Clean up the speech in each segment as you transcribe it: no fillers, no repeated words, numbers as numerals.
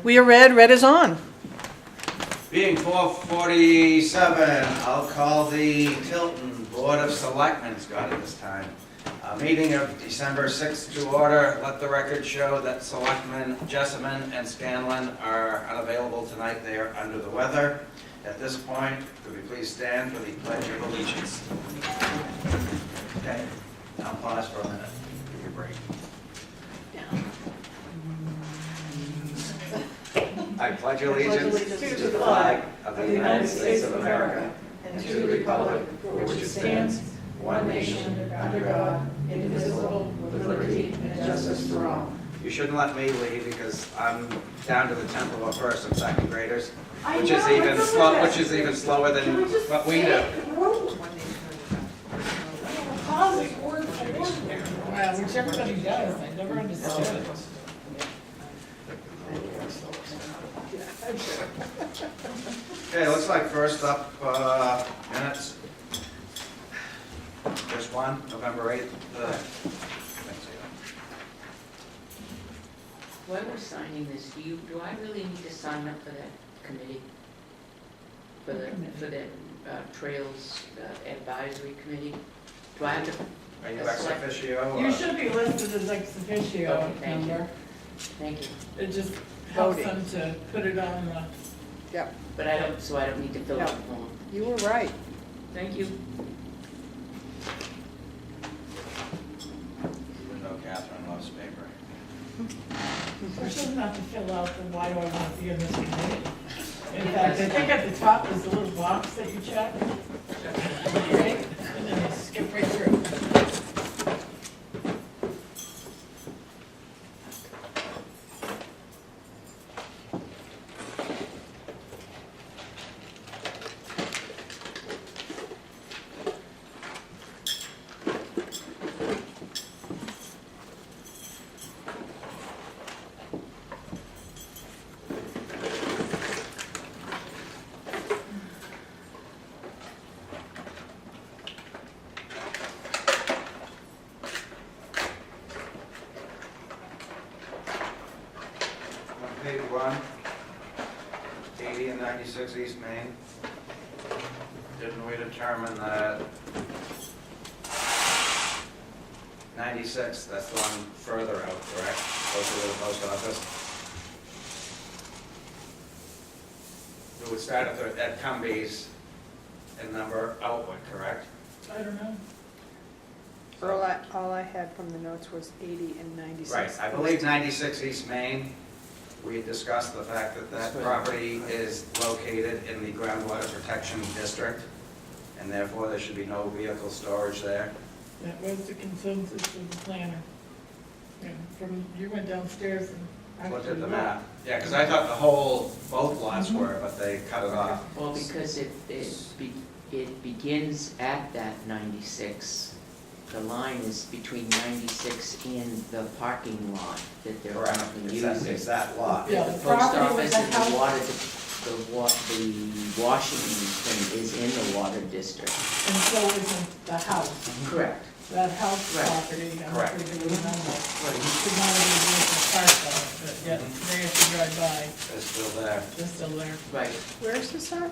We are red, red is on. Being 4:47, I'll call the Tilton Board of Selectmen, got it this time. Meeting of December 6th to order. Let the record show that Selectmen Jessamine and Scanlon are unavailable tonight. They are under the weather. At this point, could we please stand for the Pledge of Allegiance? Okay, now pause for a minute. Give you a break. I pledge allegiance to the flag of the United States of America and to the republic for which it stands, one nation, under God, indivisible, with liberty and justice for all. You shouldn't let me lead because I'm down to the 10th of a first and second graders, which is even slower than what we do. Wow, which everybody does, I never understood it. Okay, looks like first up, minutes. Just one, November 8th. While we're signing this, do I really need to sign up for that committee? For the Trails Advisory Committee? Do I have to? Are you ex officio? You should be listed as ex officio Okay, thank member. you. Thank you. It just helps Voting. them to put it on the, Yep, But I don't need to fill out the form. you were right. Thank you. Even though Catherine loves paper. we're supposed not to fill out the why do I want to be in this committee. In fact, I think at the top is a little box that you check, right? And then you skip right through. On page 1, 80 and 96 East Main. Didn't we determine that 96, that's the one further out, correct? Closer to the post office? It would start at Cumbies and number outward, correct? I don't know. All I had from the notes was 80 and 96. Right, I believe 96 East Main, we had discussed the fact that that property is located in the groundwater protection district, and therefore there should be no vehicle storage there. That was the consensus of the planner. And you went downstairs and Looked actually at the map. Yeah, because I thought both lots were, but they cut it off. Well, because it begins at that 96. The line is between 96 and the parking lot that they're Correct, currently it's using. that lot. Yeah, The the post property office with the and house. the washing thing is in the water district. And so isn't the house. Correct. That house Right. property, I'm Correct. pretty good with numbers. Right. Should not even be able to park on, but yet they have to drive by, It's still there. they're still there. Right. Where's this at?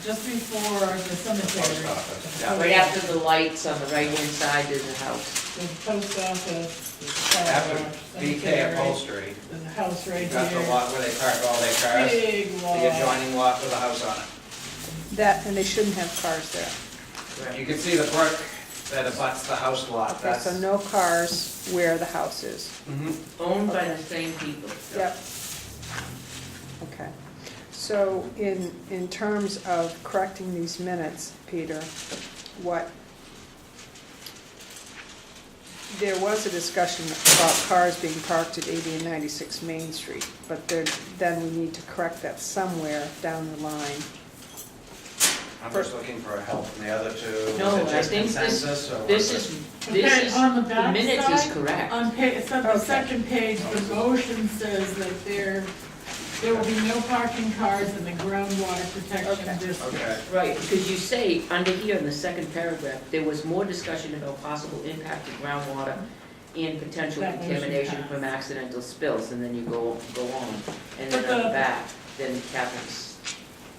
Just before the cemetery. Post office, yeah. Right after the lights on the right-hand side, there's a house. There's the post office, there's the car After wash, BK cemetery, upholstery, there's a house right you've got the here. lot where they park all their cars, Big lot. the adjoining lot with a house on it. That, and they shouldn't have cars there. You can see the brick that abuts the house lot, Okay, so that's. no cars where the house is. Mhm. Owned by Okay. the same people. Yep. Okay. So in terms of correcting these minutes, Peter, there was a discussion about cars being parked at 80 and 96 Main Street, but then we need to correct that somewhere down the line. I'm just looking for help from the other two. No, Is it I just think consensus, or this was is, Okay, on the the back minutes is side, correct. on it's on the Okay. second page, the motion says that there will be no parking cars in the groundwater protection Okay. district. Okay, Right, because you say, under here in the second paragraph, there was more discussion about possible impact to groundwater and potential That motion contamination passed. from accidental spills, and then you go on. And then But on the the- back, then Catherine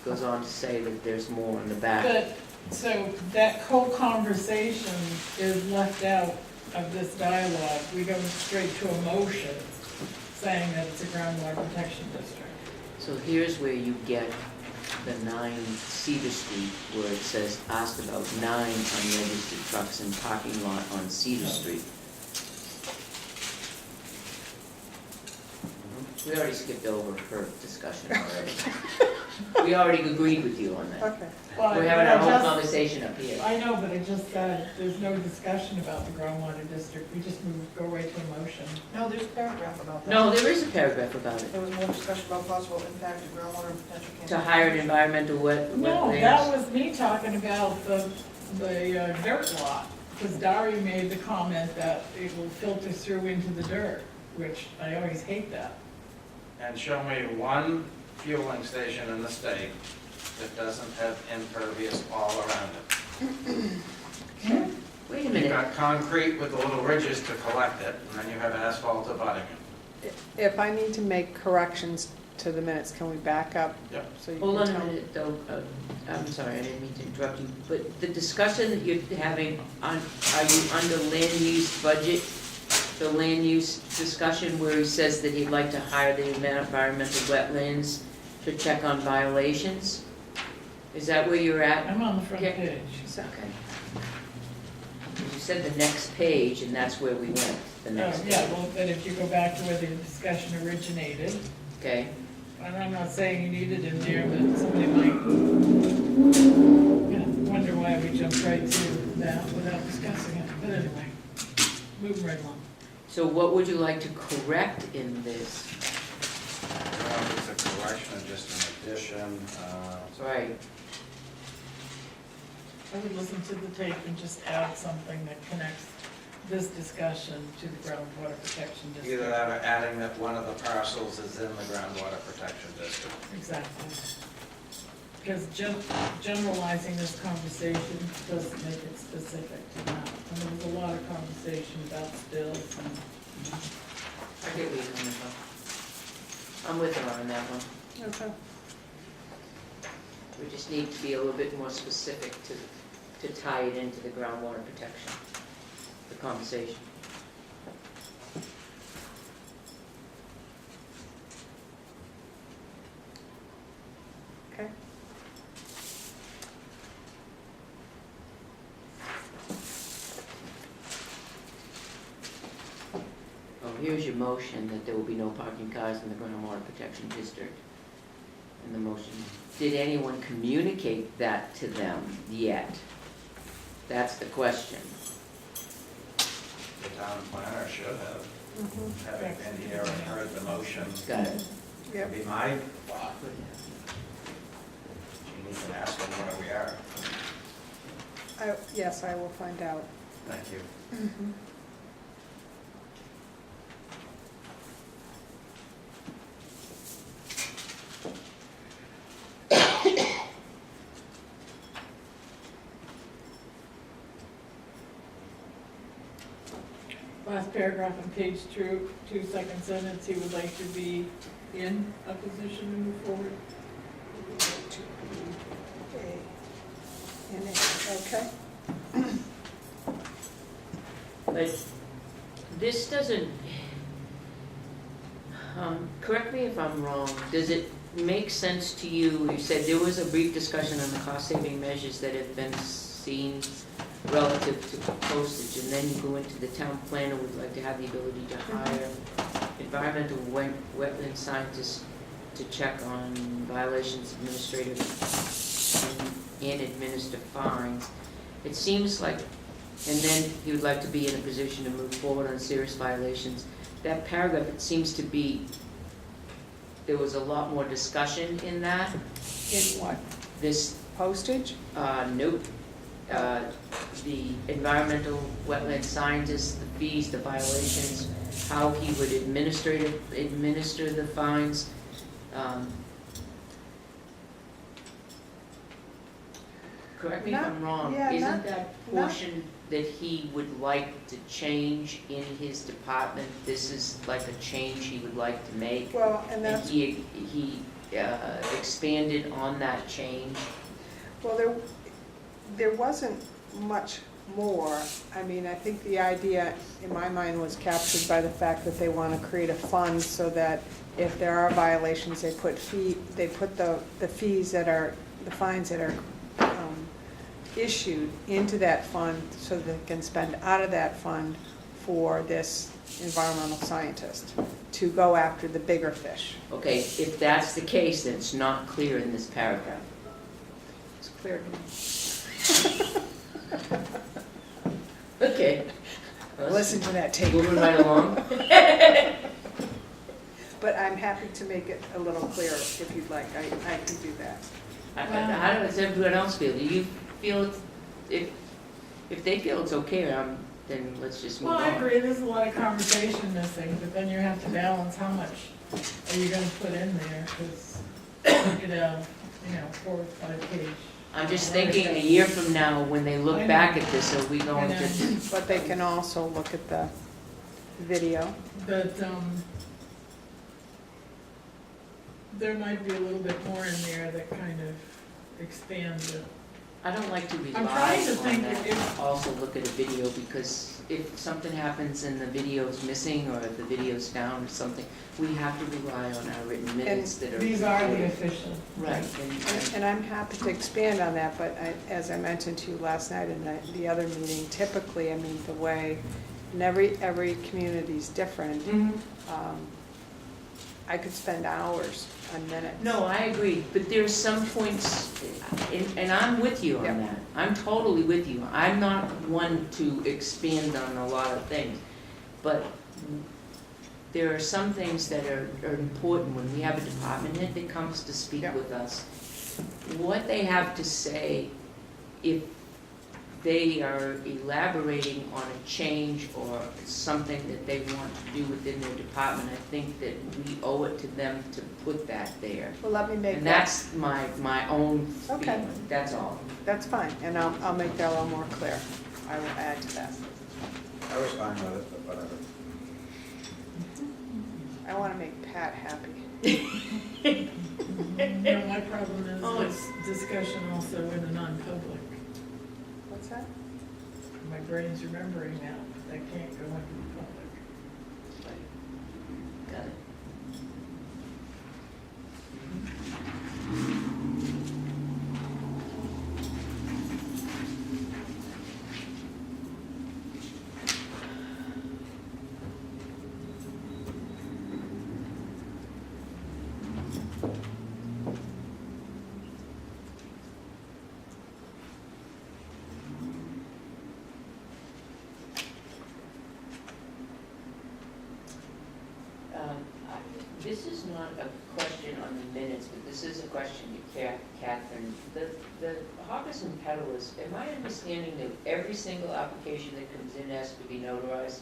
goes on to say that there's more in the back. But, so that whole conversation is left out of this dialogue. We go straight to a motion saying that it's a groundwater protection district. So here's where you get the 9 Cedar Street, where it says, asked about 9 unregistered trucks in parking lot on Cedar Street. We already skipped over her discussion already. We already agreed with you on that. Okay. Well, We're having I our whole just- conversation up here. I know, but I just said, there's no discussion about the groundwater district. We just go right to a motion. No, there's a paragraph about that. No, there is a paragraph about it. There was more discussion about possible impact of groundwater and potential. To hire an environmental No, wetlands. that was me talking about the dirt lot, because Dari made the comment that it will filter through into the dirt, which I always hate that. And show me one fueling station in the state that doesn't have impervious all around it. Wait a You've minute, got concrete with the little ridges to collect it, and then you have asphalt abutting it. If I need to make corrections to the minutes, can we back up? Yep. So you hold can on a tell- minute though, I'm sorry, I didn't mean to interrupt you, but the discussion that you're having on, are you under land use budget? The land use discussion where he says that he'd like to hire the environmental wetlands to check on violations? Is that where you're at? I'm on the front Yeah. page. Okay. You said the next page, and that's where we went, the next Yeah, page, well, but if you go back to where the discussion originated, okay? and I'm not saying you need it in there, but somebody might, wonder why we jumped right to that without discussing it. But anyway, moving right along. So what would you like to correct in this? Well, it's a correction or just an addition. Right, I would listen to the tape and just add something that connects this discussion to the groundwater protection Either district. that or adding that one of the parcels is in the groundwater protection district. Exactly. Because generalizing this conversation doesn't make it specific to that. And there was a lot of conversation about spills and, I get where you're coming from. I'm with her on that one. Okay. We just need to be a little bit more specific to tie it into the groundwater protection, the conversation. Okay. Oh, here's your motion, that there will be no parking cars in the groundwater protection district. And the motion, did anyone communicate that to them yet? That's the question. The town planner should have, Mhm. having been here and heard the motion. Got it. Yep. Would be my thought. You need to ask them where we are. Yes, I will find out. Thank you. Mhm. last paragraph on page 2, second sentence, he would like to be in a position to move forward. Okay. But this doesn't, correct me if I'm wrong, does it make sense to you, you said there was a brief discussion on the cost-saving measures that have been seen relative to postage, and then you go into the town planner would like to have the ability to hire environmental wetland scientists to check on violations, administrative, and administer fines. It seems like, and then he would like to be in a position to move forward on serious violations. That paragraph, it seems to be, there was a lot more discussion in that. In what? This, Postage? nope, the environmental wetland scientists, the fees, the violations, how he would administer the fines. Correct me if I'm wrong, yeah, isn't not- that not- portion that he would like to change in his department, this is like a change he would like to make? Well, and And that's, he expanded on that change? well, there wasn't much more. I mean, I think the idea in my mind was captured by the fact that they want to create a fund so that if there are violations, they put the fees that are, the fines that are issued into that fund so that they can spend out of that fund for this environmental scientist to go after the bigger fish. Okay, if that's the case, then it's not clear in this paragraph. It's clear to me. Okay. Listen to that tape. Moving right along. But I'm happy to make it a little clearer if you'd like. I can do that. How does everyone else feel? Do you feel, if they feel it's okay, then let's just move Well, on? I agree, there's a lot of conversation missing, but then you have to balance how much are you gonna put in there, because you could have, 4 or 5 page. I'm just thinking a year from now, when they look I know. back at this, are we going I know. to? But they can also look at the video. But, there might be a little bit more in there that kind of expands it. I don't like to rely I'm trying to on think that, if- also look at a video, because if something happens and the video's missing, or if the video's down or something, we have to rely on our written minutes that are. These are the recorded. official. Right, And I'm happy to expand on that, but as I mentioned to you last night in the other meeting, typically, I mean, the way, and every community's different. Mhm. I could spend hours on minutes. No, I agree, but there's some points, and I'm with you on Yep. that. I'm totally with you. I'm not one to expand on a lot of things, but there are some things that are important when we have a department head that comes to speak Yep. with us. What they have to say, if they are elaborating on a change or something that they want to do within their department, I think that we owe it to them to put that there. Well, let me make And that, that's my own Okay. feeling, that's all. that's fine, and I'll make that a little more clear. I will add to that. I was fine with it, but whatever. I want to make Pat happy. No, my problem Oh, is this discussion also in a non-public. What's that? My brain's remembering now, that can't go into the public. Got it. This is not a question on the minutes, but this is a question to Catherine. The hawkers and peddlers, am I understanding that every single application that comes in has to be notarized?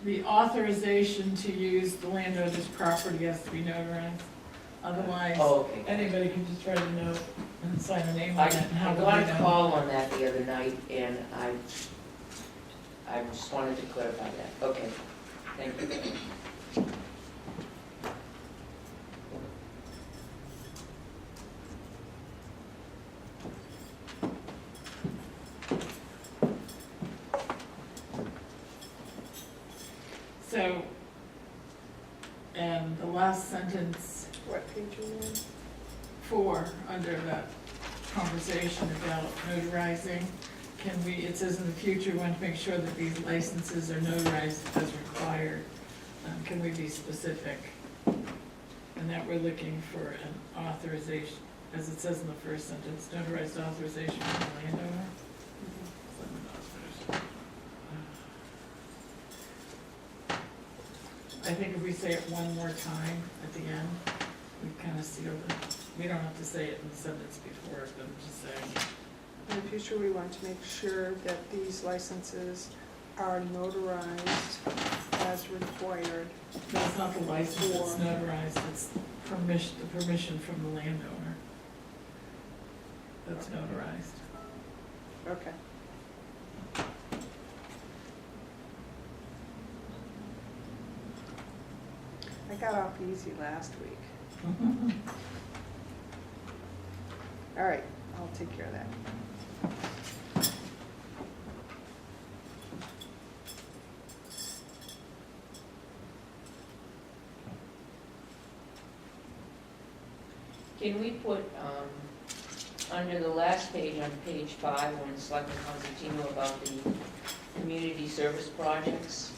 The authorization to use the landowner's property has to be notarized. Otherwise, Oh, okay. anybody can just write a note and sign a name I on it and have it got a done. call on that the other night, and I just wanted to clarify that. Okay, thank you. So, and the last sentence, What page are you on? 4, under that conversation about notarizing, it says in the future, we want to make sure that these licenses are notarized as required. Can we be specific? And that we're looking for an authorization, as it says in the first sentence, notarized authorization from the landowner. I think if we say it one more time at the end, we kind of seal it. We don't have to say it in the sentence before it, but just saying. In the future, we want to make sure that these licenses are notarized as required. That's not the license, it's notarized, it's the permission from the landowner. That's notarized. Okay. I got off easy last week. All right, I'll take care of that. Can we put, under the last page, on page 5, when Selectman Constantino about the community service projects,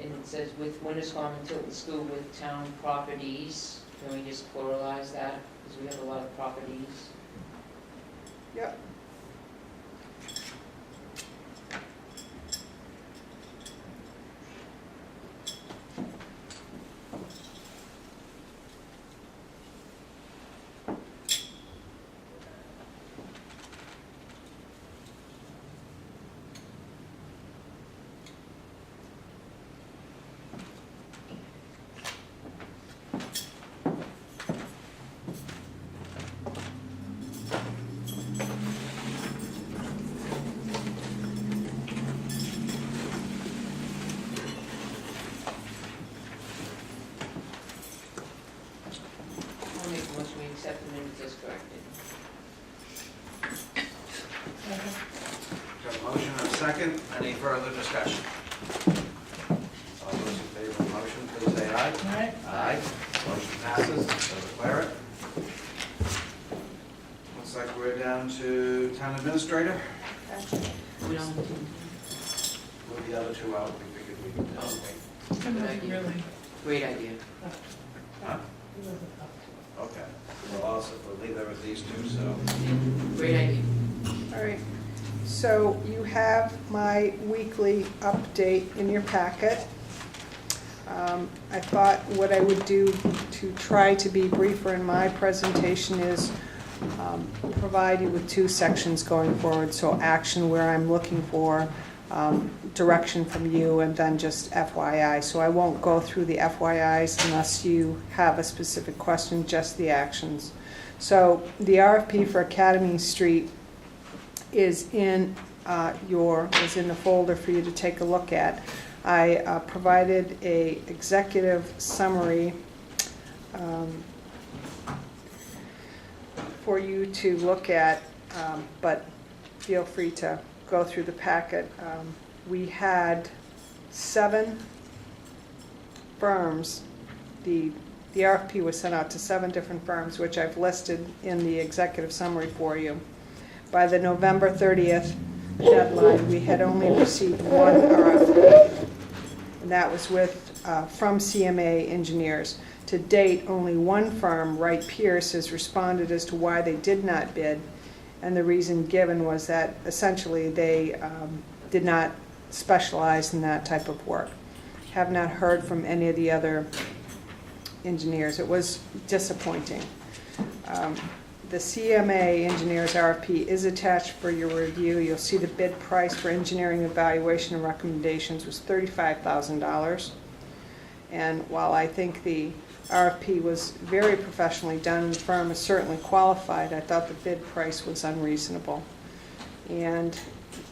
and it says with Winterscom and Tilton School with town properties, can we just pluralize that? Because we have a lot of properties. Yep. I'll make a motion we accept the minutes as corrected. Got a motion and a second. Any further discussion? All those in favor of the motion, please say aye. All right? Aye. Motion passes, so declare it. Looks like we're down to town administrator. We don't, Move the other two out, we figured we could. It wasn't really, great idea. Huh? it wasn't tough. Okay. We'll also, we'll leave there with these two, so. Great idea. All right, so you have my weekly update in your packet. I thought what I would do to try to be briefer in my presentation is provide you with two sections going forward. So action where I'm looking for direction from you, and then just FYI. So I won't go through the FYIs unless you have a specific question, just the actions. So the RFP for Academy Street is in the folder for you to take a look at. I provided a executive summary for you to look at, but feel free to go through the packet. We had 7 firms. The RFP was sent out to 7 different firms, which I've listed in the executive summary for you. By the November 30th deadline, we had only received 1 RFP, and that was from CMA Engineers. To date, only 1 firm, Wright Pierce, has responded as to why they did not bid, and the reason given was that essentially they did not specialize in that type of work. Have not heard from any of the other engineers. It was disappointing. The CMA Engineers RFP is attached for your review. You'll see the bid price for engineering evaluation and recommendations was $35,000. And while I think the RFP was very professionally done and the firm is certainly qualified, I thought the bid price was unreasonable. And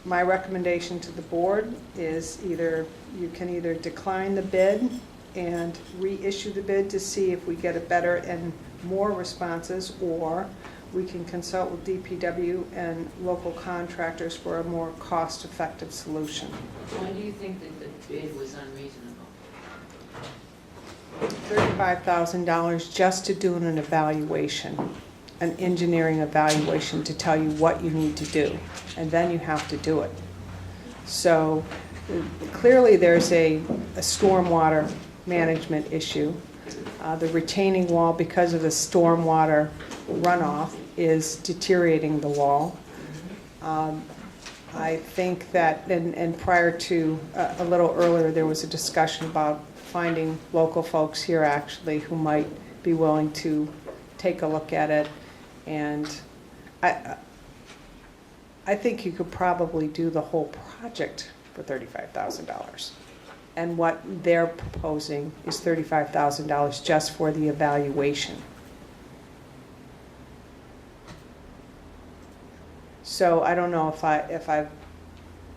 my recommendation to the board is you can either decline the bid and reissue the bid to see if we get a better and more responses, or we can consult with DPW and local contractors for a more cost-effective solution. Why do you think that the bid was unreasonable? $35,000 just to do an evaluation, an engineering evaluation to tell you what you need to do, and then you have to do it. So clearly there's a stormwater management issue. The retaining wall, because of the stormwater runoff, is deteriorating the wall. I think that, and prior to, a little earlier, there was a discussion about finding local folks here actually who might be willing to take a look at it. And I think you could probably do the whole project for $35,000. And what they're proposing is $35,000 just for the evaluation. So I don't know if I've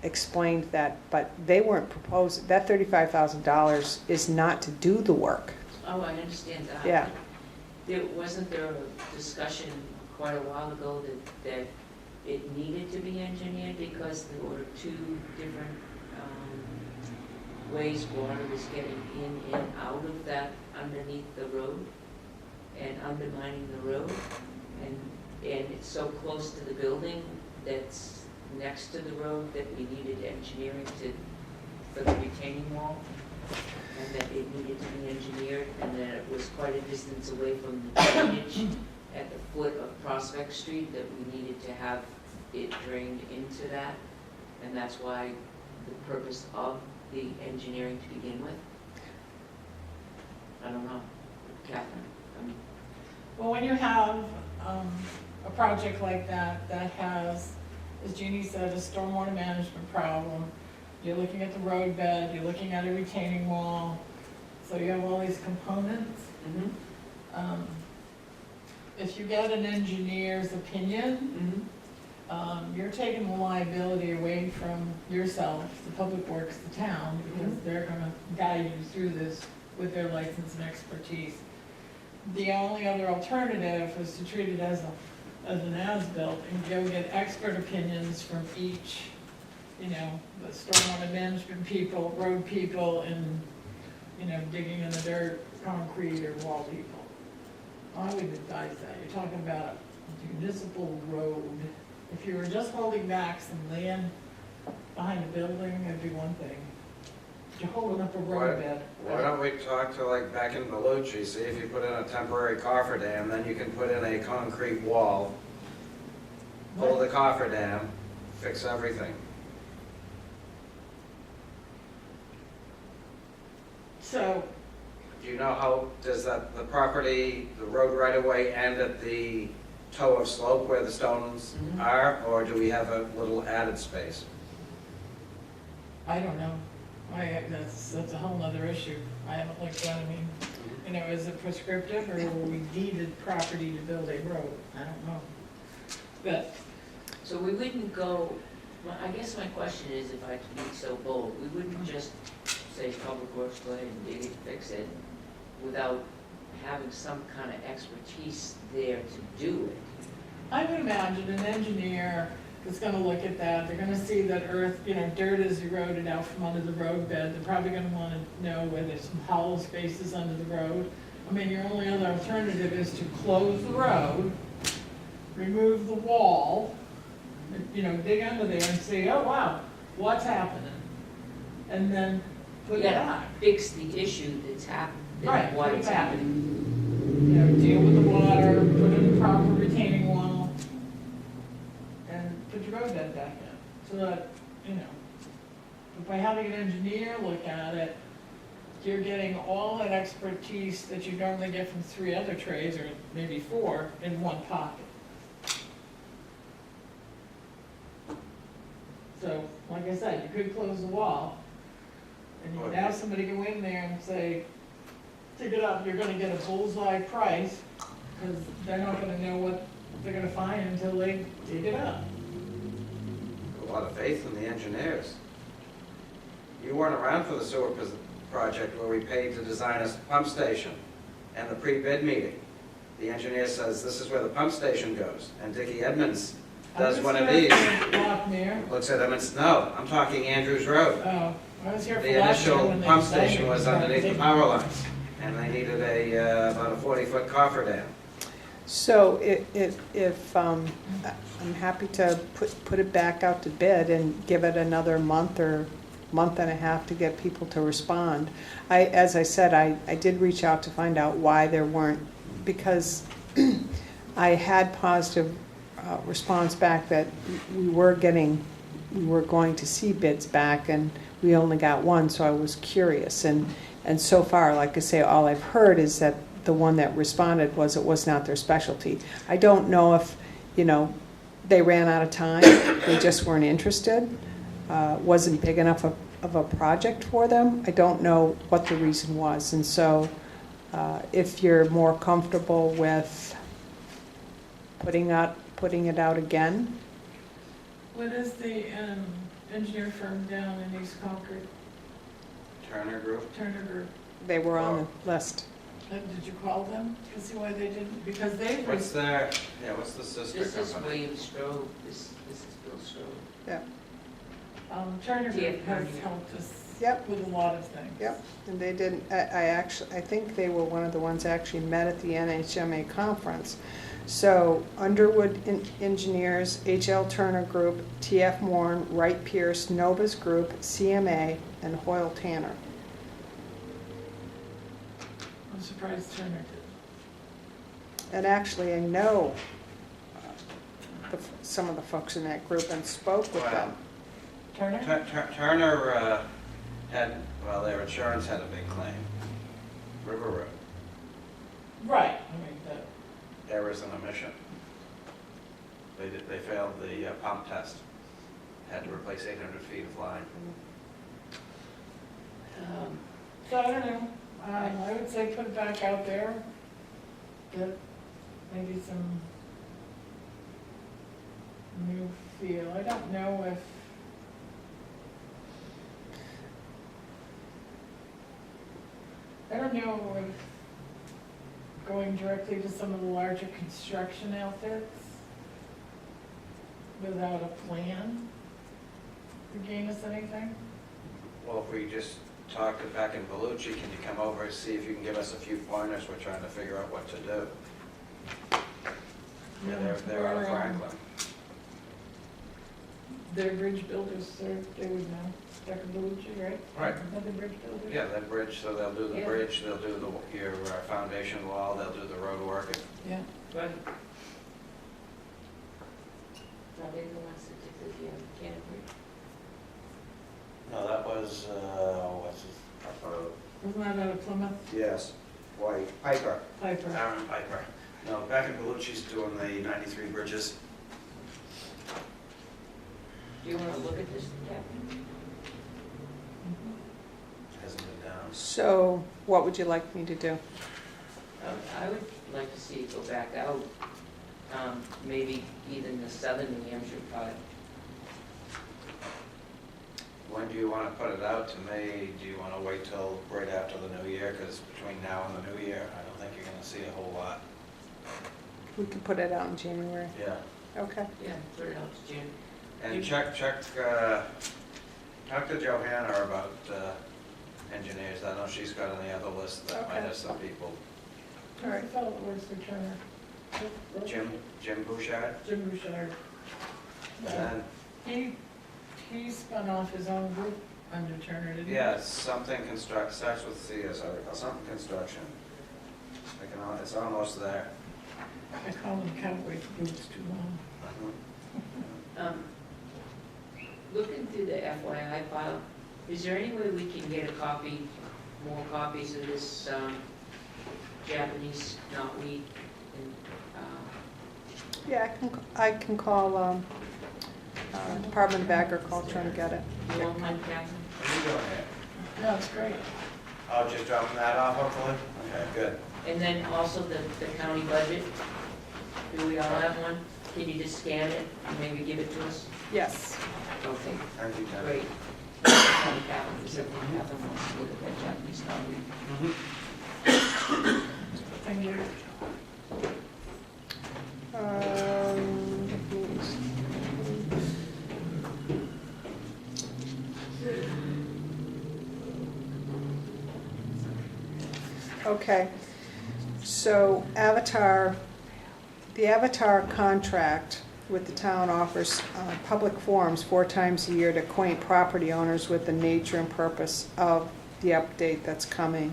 explained that, but they weren't proposing, that $35,000 is not to do the work. Oh, I understand that. Yeah. Wasn't there a discussion quite a while ago that it needed to be engineered because there were two different ways water was getting in and out of that underneath the road and undermining the road? And it's so close to the building that's next to the road that we needed engineering for the retaining wall? And that it needed to be engineered, and that it was quite a distance away from the drainage at the foot of Prospect Street, that we needed to have it drained into that, and that's why the purpose of the engineering to begin with? I don't know, Catherine, Well, when you have a project like that, that has, as Jeannie said, a stormwater management problem, you're looking at the road bed, you're looking at a retaining wall, so you have all these components. If you get an engineer's opinion, you're taking the liability away from yourself, the public works, the town, because they're gonna guide you through this with their license and expertise. The only other alternative is to treat it as an as-built and go get expert opinions from each, you know, the stormwater management people, road people, and, you know, digging in the dirt, concrete, or wall people. I wouldn't advise that. You're talking about a municipal road. If you were just holding back some land behind a building, it'd be one thing. If you're holding up a road bed. Why don't we talk to, like, back in Bellucci, see if you put in a temporary cofferdam, then you can put in a concrete wall, pull the cofferdam, fix everything. So, Do you know how, does the property, the road right of way end at the toe of slope where the stones are, or do we have a little added space? I don't know. That's a whole nother issue. I haven't looked at it. I mean, you know, is it prescriptive, or we deeded property to build a road? I don't know. But, so we wouldn't go, well, I guess my question is, if I can be so bold, we wouldn't just say Public Works, go ahead and dig it, fix it, without having some kind of expertise there to do it. I would imagine an engineer is gonna look at that, they're gonna see that earth, you know, dirt is eroded out from under the road bed, they're probably gonna wanna know where there's some hollow spaces under the road. I mean, your only other alternative is to close the road, remove the wall, you know, dig under there and see, oh wow, what's happening? And then put it back. Fix the issue that's happened, Right, why put it it's back. happening. You know, deal with the water, put in the proper retaining wall, and put your road bed back in, so that, you know, but by having an engineer look at it, you're getting all that expertise that you normally get from 3 other trades, or maybe 4, in one pocket. So, like I said, you could close the wall, and you could have somebody go in there and say, dig it up, you're gonna get a bullseye price, because they're not gonna know what they're gonna find until they dig it up. A lot of faith in the engineers. You weren't around for the sewer project where we paid to design a pump station, and the pre-bid meeting. The engineer says, this is where the pump station goes, and Dickie Edmonds does one of these. Lochmere. Looks at him and says, no, I'm talking Andrews Road. Oh, I was here for The Lochmere initial when they pump designed station it. was underneath the power lines, and they needed about a 40-foot cofferdam. So if, I'm happy to put it back out to bid and give it another month or month and a half to get people to respond. As I said, I did reach out to find out why there weren't, because I had positive response back that we were going to see bids back, and we only got one, so I was curious. And so far, like I say, all I've heard is that the one that responded was it was not their specialty. I don't know if, you know, they ran out of time, they just weren't interested, wasn't big enough of a project for them. I don't know what the reason was. And so if you're more comfortable with putting it out again. What is the engineer firm down in East Concord, Turner Group? Turner Group. They were on the list. Did you call them to see why they didn't? Because they were, What's their, yeah, what's the sister This is company? William Strode, this is Bill Strode. Turner Group TF has Turner. helped us Yep. with a lot of things. Yep, and they didn't, I think they were one of the ones that actually met at the NHMA conference. So Underwood Engineers, H.L. Turner Group, T.F. Moore, Wright Pierce, Novus Group, CMA, and Hoyle Tanner. I'm surprised Turner did. And actually, I know some of the folks in that group and spoke with them. Turner? Turner had, well, their insurance had a big claim. River Road, Right, I mean, that, errors in emission. They failed the pump test. Had to replace 800 feet of line. so I don't know, I would say put it back out there, get maybe some new feel. I don't know if, going directly to some of the larger construction outfits without a plan to gain us anything. Well, if we just talk to back in Bellucci, can you come over and see if you can give us a few pointers? We're trying to figure out what to do. Yeah, they're out of We're, Franklin. They're bridge builders, they would know, Dr. Bellucci, right? Right. Another bridge builder? Yeah, that bridge, so they'll do the Yeah. bridge, they'll do your foundation wall, they'll do the road work. Yeah. Right. Are they the ones that did the canopy? No, that was, what's his, Wasn't that out of Plymouth? yes, White, Piper, Piper. Aaron Piper. No, back in Bellucci's doing the 93 bridges. Do you want to look at this, Captain? Hasn't been down. So what would you like me to do? I would like to see it go back out, maybe even the southern New Hampshire part. When do you want to put it out? To me, do you want to wait till right after the new year? Because between now and the new year, I don't think you're going to see a whole lot. We could put it out in January. Yeah. Okay. Yeah, put it out to June. And talk to Johanna about engineers. I know she's got on the other list that might Okay. have some people. Who's the fellow that works for Turner? Jim Bouchard. Jim Bouchard. And then, He spun off his own group under Turner, didn't he? yeah, something starts with C, as I recall, something construction. It's almost there. I call them cowboy boots too long. Looking through the FYI file, is there any way we can get a copy, more copies of this Japanese knotweed? Yeah, I can call Department of Agriculture and get it. You won't mind, Catherine? What are you doing here? No, it's great. Oh, just dropping that off, hopefully? Okay, good. And then also the county budget, do we all have one? Can you just scan it and maybe give it to us? Yes. Okay, Thank you, Jen. great. Catherine, is something Catherine wants to look at that Japanese knotweed? Thank you. Okay, so the Avatar contract with the town offers public forums 4 times a year to acquaint property owners with the nature and purpose of the update that's coming.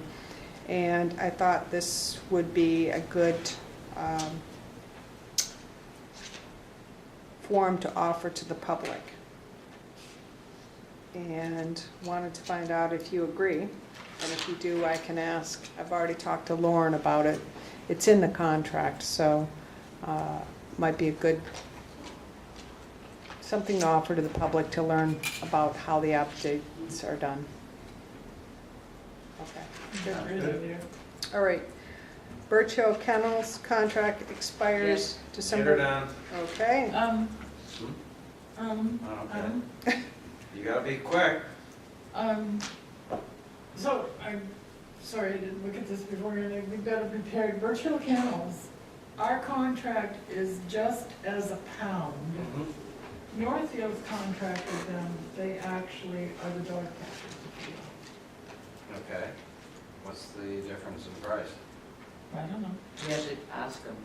And I thought this would be a good forum to offer to the public. And wanted to find out if you agree. And if you do, I can ask. I've already talked to Lauren about it. It's in the contract, so might be a good, something to offer to the public to learn about how the updates are done. Okay. Good idea. All right. Birch Hill Kennels contract expires Get her December. down. Okay. Oh, okay. You gotta be quick. So, I'm sorry, I didn't look at this before, we've got to prepare virtual kennels. Our contract is just as a pound. Northfield's contract with them, they actually are the dog catchers. Okay. What's the difference in price? I don't know. We have to ask them.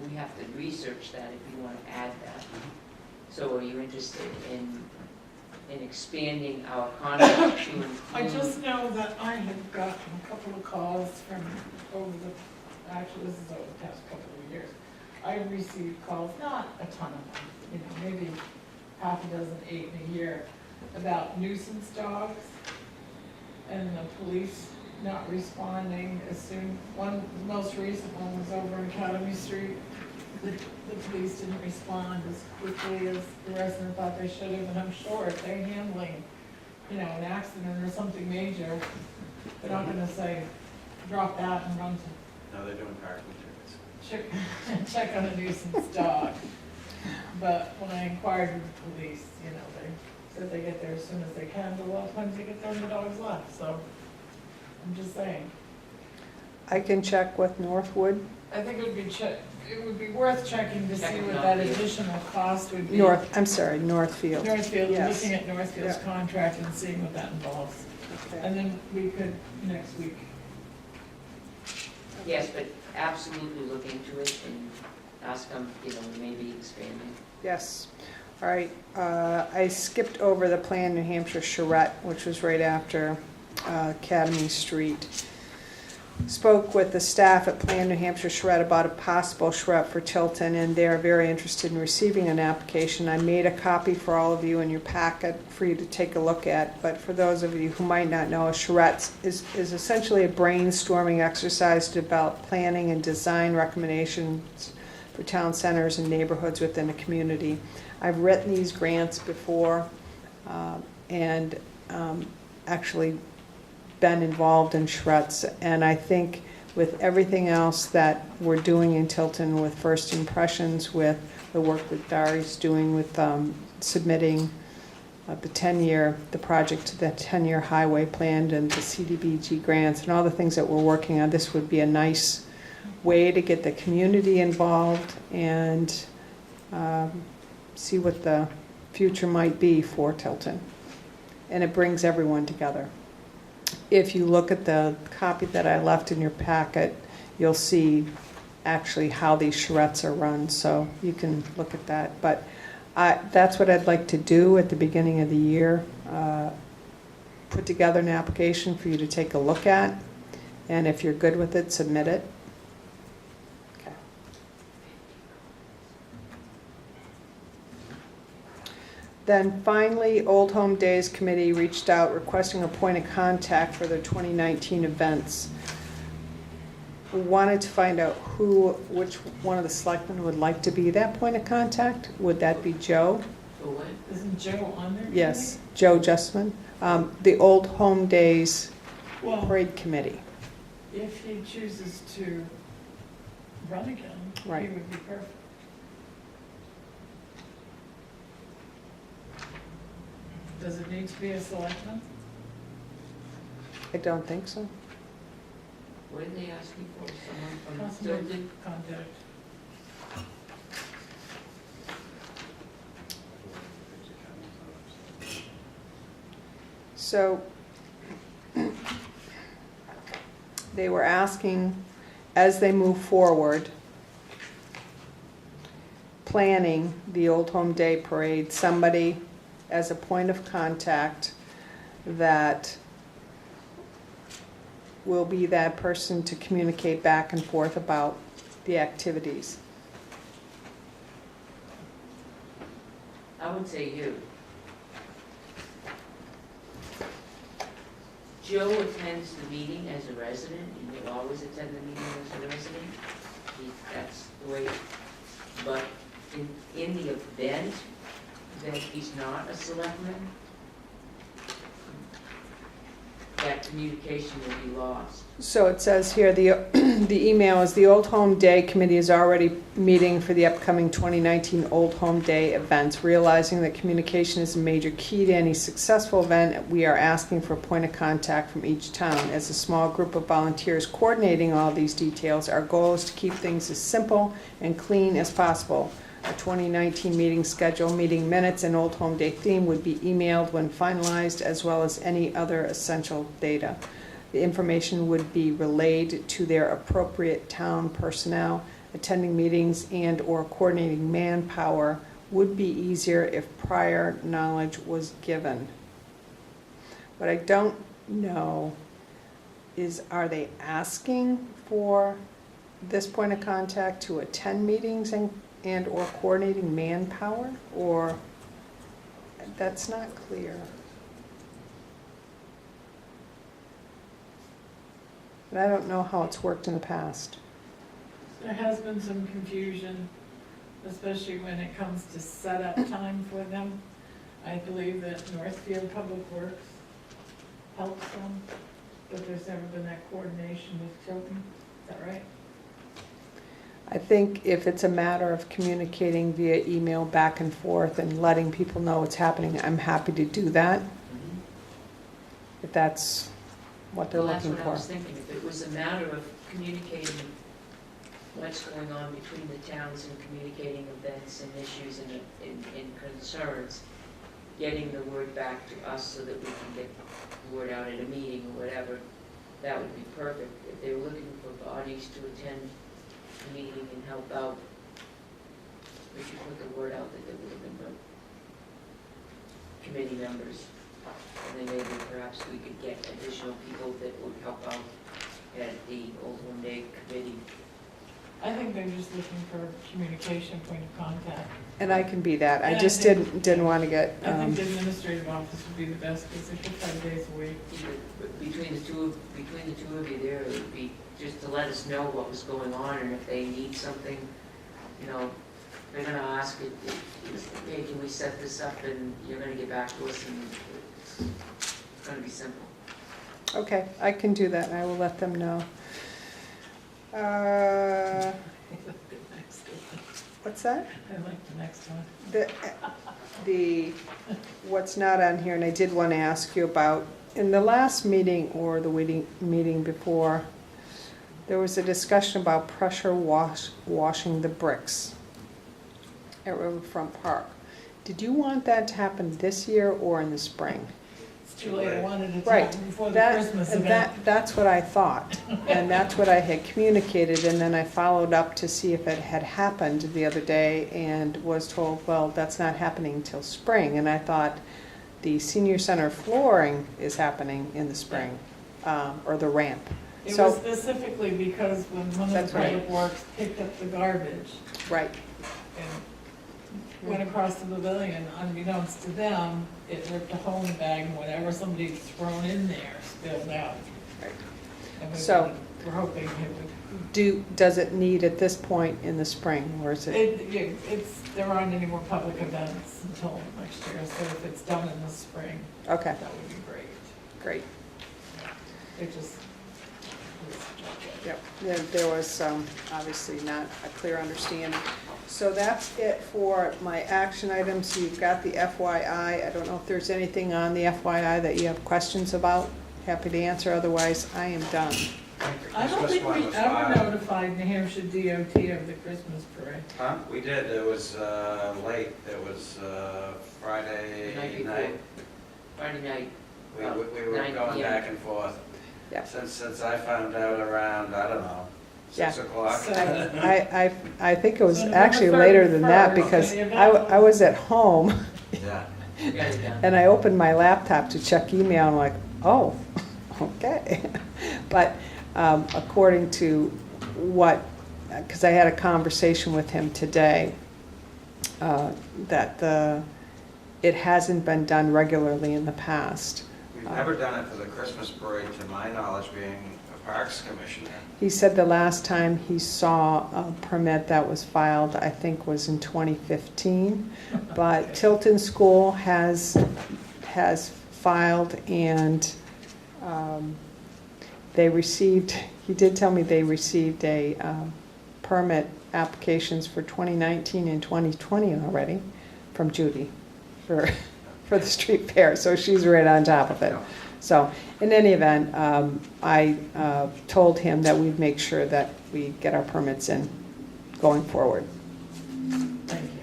We have to research that if you want to add that. So are you interested in expanding our contract to include? I just know that I have gotten a couple of calls from actually this is over the past couple of years. I have received calls, not a ton of them, maybe half a dozen, 8 in a year, about nuisance dogs and the police not responding as soon. The most recent one was over on Academy Street. The police didn't respond as quickly as the resident thought they should have, and I'm sure if they're handling, an accident or something major, they're not gonna say, drop that and run to No, they're doing parking tickets. check on a nuisance dog. But when I inquired with the police, they said they get there as soon as they can, but a lot of times they get there and the dog's left, so I'm just saying. I can check with Northwood, I think it would be worth checking to see Checking what out that the- additional cost would be. Northfield. Northfield, Yes. looking at Northfield's Yeah. contract and seeing what that involves. Okay. And then we could, next week. Yes, but absolutely look into it and ask them, maybe expanding. Yes, all right. I skipped over the Plan New Hampshire charrette, which was right after Academy Street. Spoke with the staff at Plan New Hampshire Charrette about a possible charrette for Tilton, and they're very interested in receiving an application. I made a copy for all of you in your packet for you to take a look at, but for those of you who might not know, a charrette is essentially a brainstorming exercise to develop planning and design recommendations for town centers and neighborhoods within a community. I've written these grants before and actually been involved in charrettes, and I think with everything else that we're doing in Tilton with First Impressions, with the work that Dari's doing with submitting the project to the 10-year highway plan and the CDBG grants and all the things that we're working on, this would be a nice way to get the community involved and see what the future might be for Tilton. And it brings everyone together. If you look at the copy that I left in your packet, you'll see actually how these charrettes are run, so you can look at that. But that's what I'd like to do at the beginning of the year, put together an application for you to take a look at, and if you're good with it, submit it. Okay. Then finally, Old Home Days Committee reached out requesting a point of contact for their 2019 events. We wanted to find out which one of the selectmen would like to be that point of contact. Would that be Joe? For what? Isn't Joe on there? Yes, Joe Justman. The Old Home Days Well, Parade Committee. if he chooses to run again, Right. he would be perfect. Does it need to be a selectman? I don't think so. What are they asking for? Someone from Councilman Tilton? Contact. So they were asking, as they move forward, planning the Old Home Day Parade, somebody as a point of contact that will be that person to communicate back and forth about the activities. I would say you. Joe attends the meeting as a resident, and he'll always attend the meeting as a resident. That's the way, but in the event that he's not a selectman, that communication will be lost. So it says here, the email is, the Old Home Day Committee is already meeting for the upcoming 2019 Old Home Day events. Realizing that communication is a major key to any successful event, we are asking for a point of contact from each town. As a small group of volunteers coordinating all these details, our goal is to keep things as simple and clean as possible. A 2019 meeting schedule, meeting minutes, and Old Home Day theme would be emailed when finalized, as well as any other essential data. The information would be relayed to their appropriate town personnel. Attending meetings and/or coordinating manpower would be easier if prior knowledge was given. What I don't know is, are they asking for this point of contact to attend meetings and/or coordinating manpower? Or, that's not clear. And I don't know how it's worked in the past. There has been some confusion, especially when it comes to setup time for them. I believe that Northfield Public Works helps them, but there's never been that coordination with Tilton. Is that right? I think if it's a matter of communicating via email back and forth and letting people know what's happening, I'm happy to do that, if that's what they're Well, looking that's what I for. was thinking, if it was a matter of communicating what's going on between the towns and communicating events and issues and concerns, getting the word back to us so that we can get the word out at a meeting or whatever, that would be perfect. If they were looking for bodies to attend a meeting and help out, we should put the word out that there would have been no committee members. And then maybe perhaps we could get additional people that would help out at the Old Home Day Committee. I think they're just looking for communication point of contact. And I can be that. I Yeah, just I think- didn't want to get, I think the administrative office would be the best, because they could 5 days a week. Between the two of you there, it would be just to let us know what was going on, and if they need something, you know, they're gonna ask it, hey, can we set this up, and you're gonna get back to us, and it's gonna be simple. okay, I can do that, and I will let them know. What's that? I like the next one. The, what's not on here, and I did want to ask you about, in the last meeting or the meeting before, there was a discussion about pressure washing the bricks at Riverfront Park. Did you want that to happen this year or in the spring? It's too late, I wanted it Right. to before the That, Christmas and event. that's what I thought, and that's what I had communicated, and then I followed up to see if it had happened the other day, and was told, well, that's not happening till spring, and I thought the senior center flooring is happening in the spring, or the ramp. It So- was specifically because when one of That's the right. public works picked up the garbage Right, and went across the pavilion, unbeknownst to them, it ripped a hole in the bag, and whatever somebody had thrown in there spilled out. right. And we So- were hoping it would. Does it need at this point in the spring, or is it? There aren't any more public events until next year, so if it's done in the spring, Okay, that would be great. great. It just. Yep, there was obviously not a clear understanding. So that's it for my action items. You've got the FYI. I don't know if there's anything on the FYI that you have questions about. Happy to answer, otherwise I am done. I don't think we ever notified New Hampshire DOT of the Christmas parade. Huh? We did, it was late, it was Friday The night night. Friday night, We were 9 going p.m. back and forth. Yeah. Since I found out around, I don't know, Yeah. 6 o'clock. So- I think it was So November actually later than that, 31st, because the event I was at home Yeah. you got it done. and I opened my laptop to check email, I'm like, oh, okay. But according to what, because I had a conversation with him today, that it hasn't been done regularly in the past. We've never done it for the Christmas parade, to my knowledge, being a Parks Commissioner. He said the last time he saw a permit that was filed, I think, was in 2015. But Tilton School has filed, and They received, he did tell me they received a permit applications for 2019 and 2020 already from Judy for the street fair, so she's right on top of it. So, in any event, I told him that we'd make sure that we get our permits in going forward. Thank you.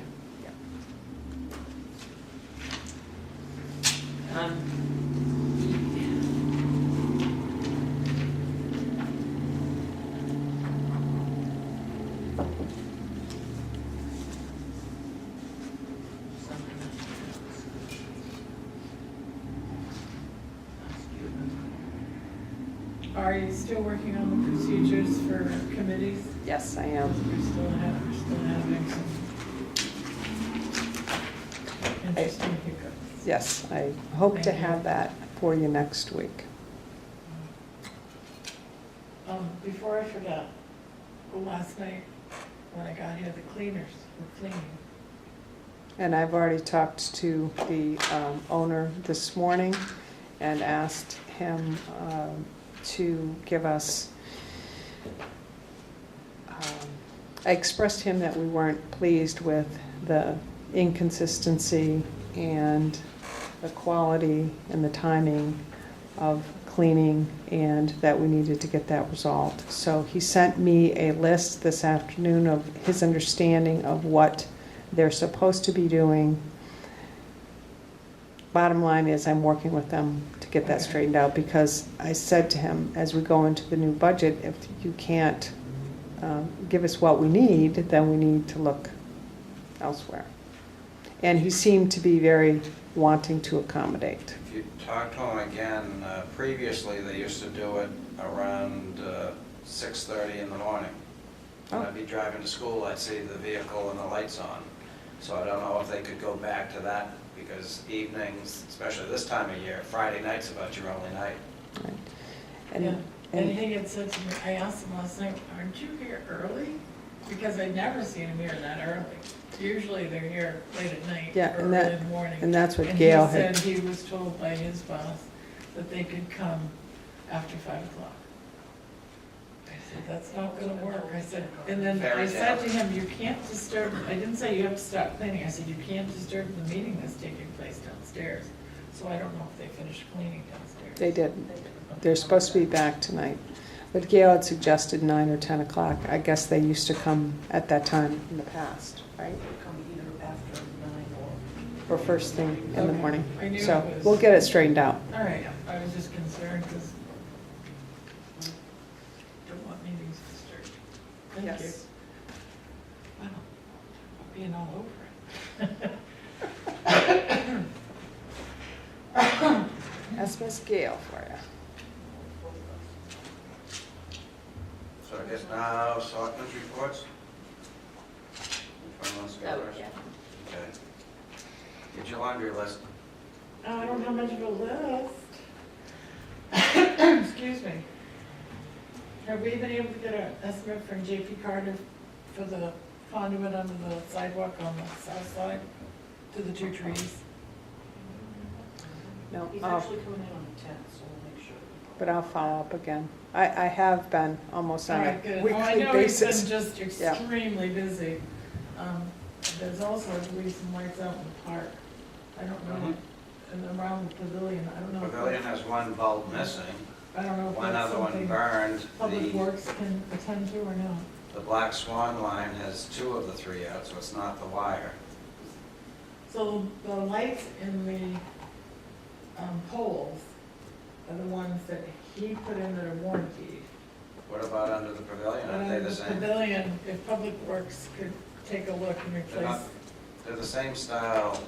Are you still working on the procedures for committees? Yes, I am. We're still having some interesting hiccups. Yes, I hope to Thank you. have that for you next week. Before I forgot, last night when I got here, the cleaners were cleaning. And I've already talked to the owner this morning and asked him to give us, I expressed to him that we weren't pleased with the inconsistency and the quality and the timing of cleaning, and that we needed to get that resolved. So he sent me a list this afternoon of his understanding of what they're supposed to be doing. Bottom line is, I'm working with them to get that Okay. straightened out, because I said to him, as we go into the new budget, if you can't give us what we need, then we need to look elsewhere. And he seemed to be very wanting to accommodate. If you talk to them again, previously, they used to do it around 6:30 in the morning. When I'd be driving to school, I'd see the vehicle and the lights on. So I don't know if they could go back to that, because evenings, especially this time of year, Friday night's about your only night. Right. Yeah. And And he had said to me, I asked him last night, aren't you here early? Because I'd never seen him here that early. Usually they're here late at night Yeah, or and early in the morning. and that's what Gail And he had. said he was told by his boss that they could come after 5 o'clock. I said, that's not gonna work. I said, and then I said to him, you can't disturb, I didn't say you have to stop cleaning. I said, you can't disturb the meeting that's taking place downstairs. So I don't know if they finished cleaning downstairs. They didn't. They're supposed to be back tonight. But Gail had suggested 9 or 10 o'clock. I guess they used to come at that time in the past, right? Come either after 9 or. Or first thing in the Okay. morning. I knew So it was- we'll get it straightened out. All right, I was just concerned because don't want meetings disturbed. Thank you. Yes. Wow, being all over it. That's Miss Gail for you. So I guess now, selectmen's reports? Which one wants to go first? Okay. Get your laundry list. I don't have much of a list. Excuse me. Have we been able to get an estimate from J.P. Carter for the conduit under the sidewalk on the south side to the 2 trees? No, He's I'll- actually coming in on the 10th, so we'll make sure. but I'll follow up again. I have been almost All on right, a good. Oh, I weekly know he's basis. been just Yeah. extremely busy. There's also, I believe, some lights out in the park. I don't know, and around the pavilion, I don't know. if Pavilion that's- has one bulb missing, I don't know if one that's other one something burned. Public The Works can attend to or not. the Black Swan line has 2 of the 3 out, so it's not the wire. So the lights in the poles are the ones that he put in that are warranted. What about under the pavilion? But Aren't they on the the same? pavilion, if Public Works could take a look and They're not- replace, They're the same style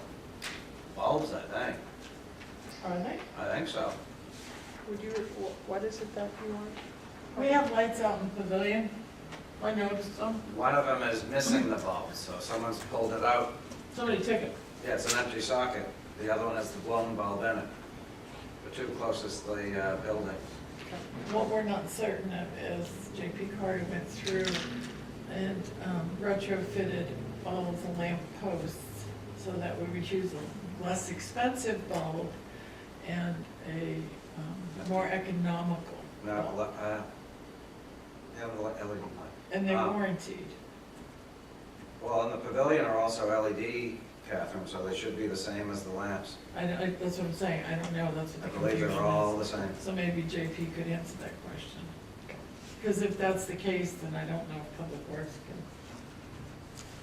bulbs, I think. are they? I think so. Would you, what is it that you want? We have lights out in the pavilion. I noticed them. One of them is missing the bulb, so someone's pulled it out. Somebody took it. Yeah, it's an empty socket. The other one has the blown bulb in it. The 2 closest to the building. What we're not certain of is J.P. Carter went through and retrofitted all of the lamp posts so that we would use a less expensive bulb and a more economical. No, have the LED light. And they're Um, warranted. Well, in the pavilion are also LED, Catherine, so they should be the same as the lamps. That's what I'm saying, I don't know, that's I what the believe confusion they're all is. the same. So maybe JP could answer that question. Because if that's the case, then I don't know if Public Works can.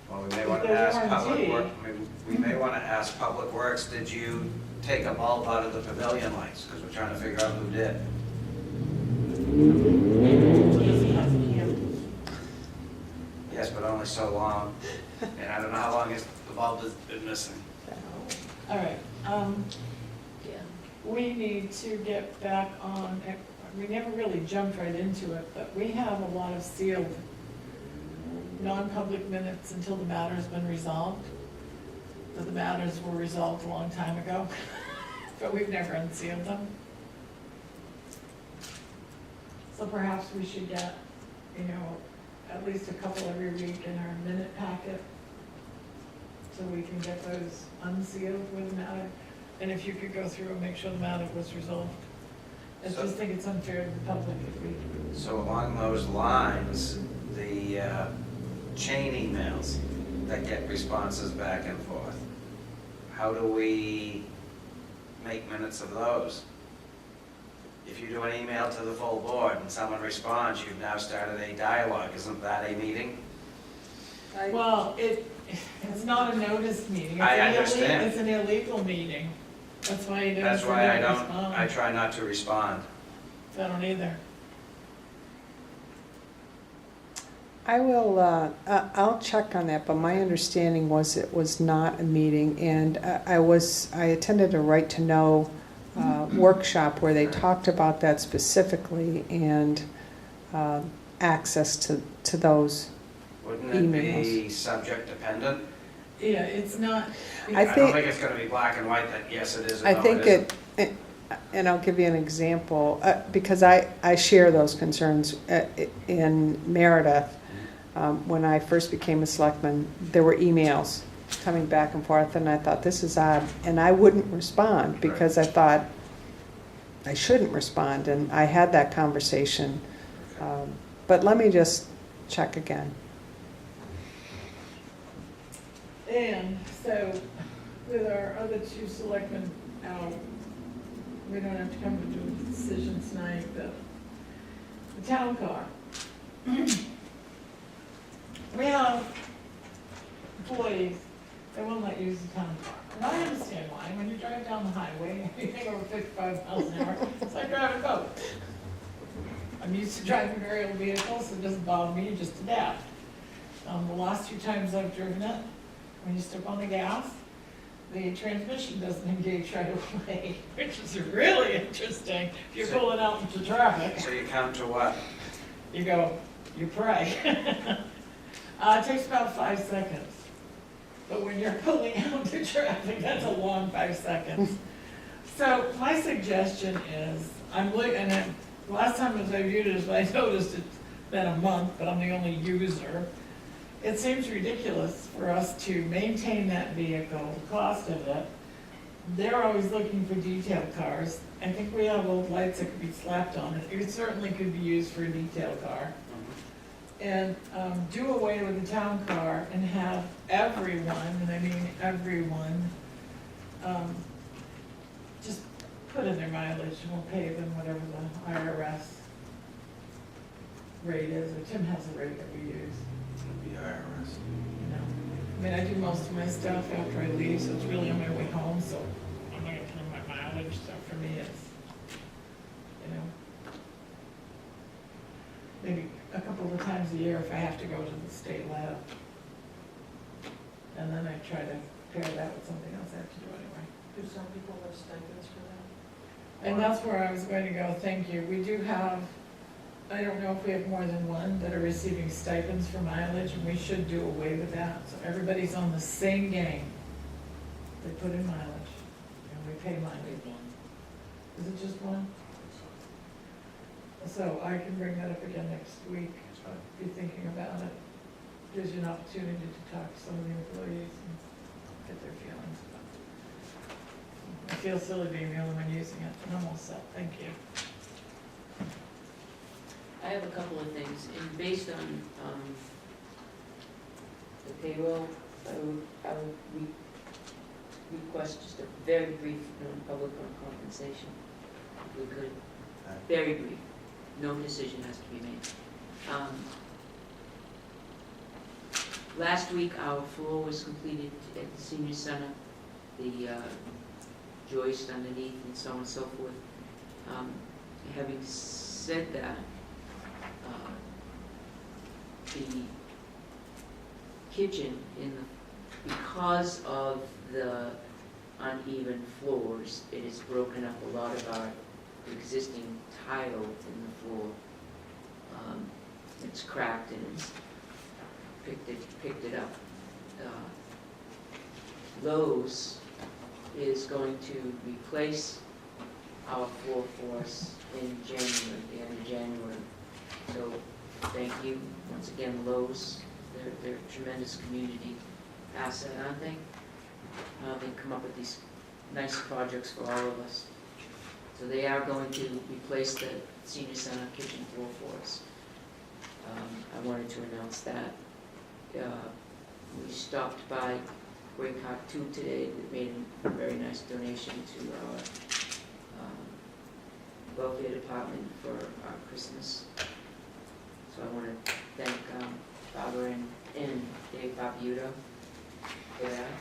Well, we may If want to they're ask Public warranted. Works, we may want to ask Public Works, did you take a bulb out of the pavilion lights? Because we're trying to figure out who did. Yes, but only so long. And I don't know how long the bulb has been missing. All right, Yeah. we need to get back on, we never really jumped right into it, but we have a lot of sealed non-public minutes until the matter's been resolved. But the matters were resolved a long time ago, but we've never unsealed them. So perhaps we should get, at least a couple every week in our minute packet, so we can get those unsealed with the matter. And if you could go through and make sure the matter was resolved. I So- just think it's unfair to the public if we, So along those lines, the chain emails that get responses back and forth, how do we make minutes of those? If you do an email to the full board and someone responds, you've now started a dialogue. Isn't that a meeting? well, it's not a notice meeting. I It's an understand. It's an illegal meeting. That's why you don't. That's why I don't, respond. I try not to respond. I don't either. I will, I'll check on that, but my understanding was it was not a meeting, and I attended a right to know workshop where they talked about that specifically and access to those. Wouldn't it be subject dependent? Yeah, it's not. I I don't think- think it's gonna be black and white that yes, it is or I no, think it isn't. and I'll give you an example, because I share those concerns. In Meredith, when I first became a selectman, there were emails coming back and forth, and I thought, this is odd, and I wouldn't respond, because I thought I shouldn't respond, and I had that conversation. But let me just check again. And so with our other two selectmen out, we don't have to come to a decision tonight, but the town car. We have employees that won't let you use the town car. And I understand why. When you drive down the highway, anything over 55 miles an hour, it's like driving a boat. I'm used to driving very old vehicles, so it doesn't bother me, just adapt. The last 2 times I've driven it, when you step on the gas, the transmission doesn't engage right away, which is really interesting. If you're pulling out into traffic, So you count to what? you go, you pray. It takes about 5 seconds. But when you're pulling out into traffic, that's a long 5 seconds. So my suggestion is, last time as I viewed it, I noticed it's been a month, but I'm the only user. It seems ridiculous for us to maintain that vehicle, the cost of it. They're always looking for detail cars. I think we have old lights that could be slapped on it. It certainly could be used for a detail car. And do away with the town car and have everyone, and I mean everyone, just put in their mileage and we'll pay them whatever the IRS rate is, or Tim has a rate that we use. The IRS. You know, I mean, I do most of my stuff after I leave, so it's really on my way home, so I'm not gonna put in my mileage, so for me, it's, maybe a couple of times a year if I have to go to the state lab. And then I try to pair that with something else I have to do anyway. Do some people have stipends for that? And that's where I was going to go, thank you. We do have, I don't know if we have more than one that are receiving stipends for mileage, and we should do away with that. So everybody's on the same game. They put in mileage, and we pay mileage. Is it just one? So I can bring that up again next week, That's fine. be thinking about it. Gives you an opportunity to talk to some of the employees and get their feelings. feel silly being the only one using it, and I'm all set, thank you. I have a couple of things, and based on, the payroll, I would request just a very brief, non-public on compensation, if we could. Very brief, no decision has to be made. Last week, our floor was completed at the senior center, the joist underneath and so on and so forth. Having said that, the kitchen because of the uneven floors, it has broken up a lot of our existing tile in the floor. It's cracked and it's picked it up. Lowe's is going to replace our floor for us in January, the end of January. So thank you once again, Lowe's. They're a tremendous community asset, aren't they? They come up with these nice projects for all of us. So they are going to replace the senior center kitchen floor for us. I wanted to announce that. We stopped by Great Heart 2 today that made a very nice donation to our welfare department for our Christmas. So I want to thank Barbara and Dave Papiuto for that.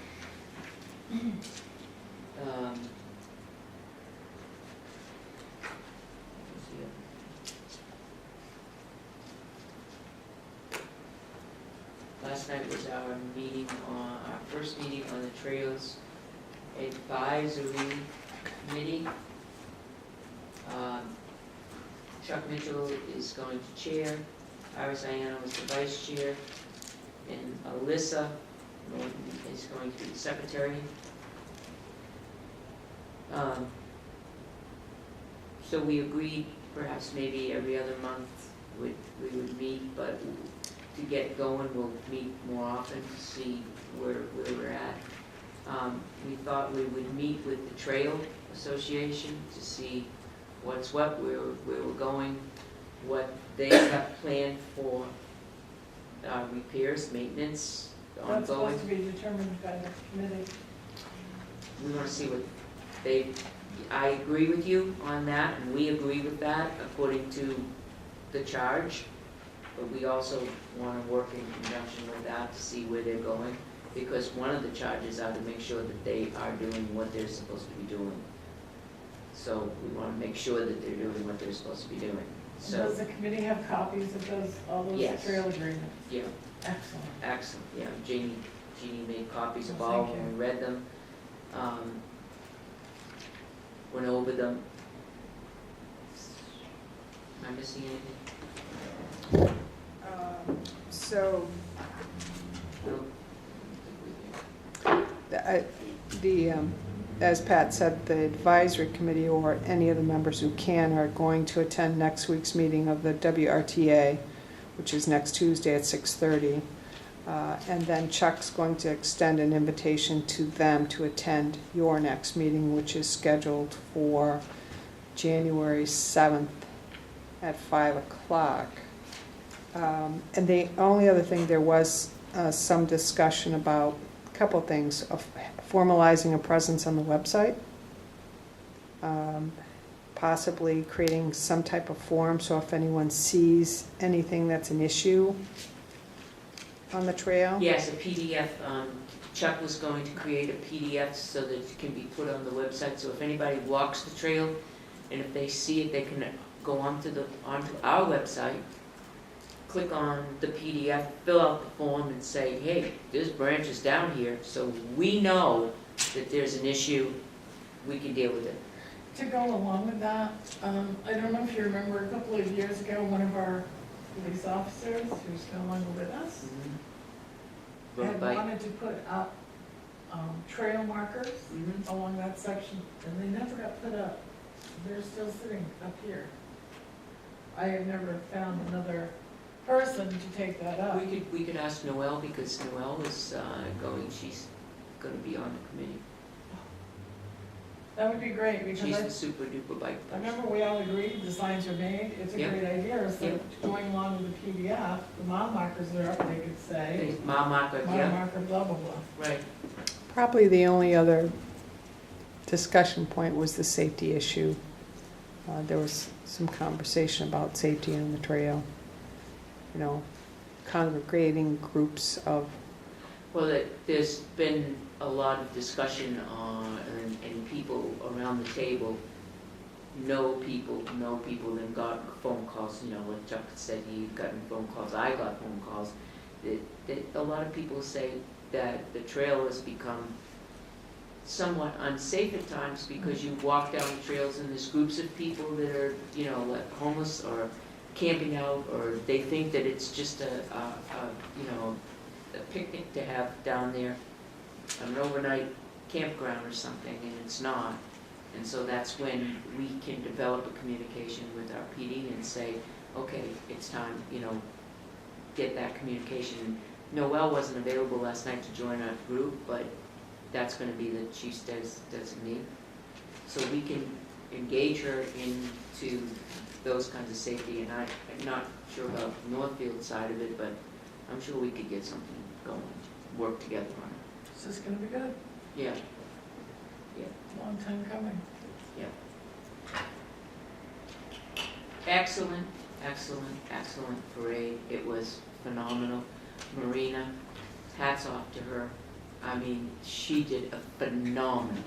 Last night was our meeting our first meeting on the Trails Advisory Committee. Chuck Mitchell is going to chair, Iris Iano is the vice chair, and Alyssa Norton is going to be the secretary. So we agreed perhaps maybe every other month we would meet, but to get going, we'll meet more often to see where we're at. We thought we would meet with the Trail Association to see what's what, where we're going, what they have planned for repairs, maintenance, That's ongoing. supposed to be determined by the committee. We want to see what they, I agree with you on that, and we agree with that according to the charge. But we also want to work in conjunction with that to see where they're going, because one of the charges are to make sure that they are doing what they're supposed to be doing. So we want to make sure that they're doing what they're supposed to be doing. So, Does the committee have copies of all those Yes. trail agreements? yeah, Excellent. excellent, yeah, Jeannie made copies of Well, all, thank you. and we read them, went over them. Am I missing anything? So No? as Pat said, the advisory committee or any of the members who can are going to attend next week's meeting of the WRTA, which is next Tuesday at 6:30. And then Chuck's going to extend an invitation to them to attend your next meeting, which is scheduled for January 7th at 5 o'clock. And the only other thing, there was some discussion about a couple things of formalizing a presence on the website, possibly creating some type of form, so if anyone sees anything that's an issue on the trail. Yes, a PDF, Chuck was going to create a PDF so that it can be put on the website, so if anybody walks the trail, and if they see it, they can go onto our website, click on the PDF, fill out the form and say, hey, there's branches down here, so we know that there's an issue, we can deal with it. To go along with that, I don't know if you remember, a couple of years ago, one of our police officers, who's no longer with us, Road had bike. wanted to put up trail markers Mhm. along that section, and they never got put up. They're still sitting up here. I have never found another person to take that up. We could ask Noelle, because Noelle is she's gonna be on the committee. That would be great, because She's the super duper bike I person. remember we all agreed, the signs are made, it's a Yeah. great idea, so Yeah. going along with the PDF, the mile markers are up, they could say, Mile marker, mile yeah, marker, blah, blah, blah. right. Probably the only other discussion point was the safety issue. There was some conversation about safety on the trail. You know, congregating groups of, Well, there's been a lot of discussion and people around the table know people, and got phone calls, you know, like Chuck said, he'd gotten phone calls, I got phone calls. That a lot of people say that the trail has become somewhat unsafe at times because you walk down the trails and there's groups of people that are, you know, like homeless or camping out, or they think that it's just a picnic to have down there, an overnight campground or something, and it's not. And so that's when we can develop a communication with our PD and say, okay, it's time, you know, get that communication. Noelle wasn't available last night to join our group, but that's gonna be the chief's designee. So we can engage her into those kinds of safety, and I'm not sure about the Northfield side of it, but I'm sure we could get something going, work together on it. It's just gonna be good, Yeah, long time coming. excellent, excellent, excellent parade. It was phenomenal. Marina, hats off to her. I mean, she did a phenomenal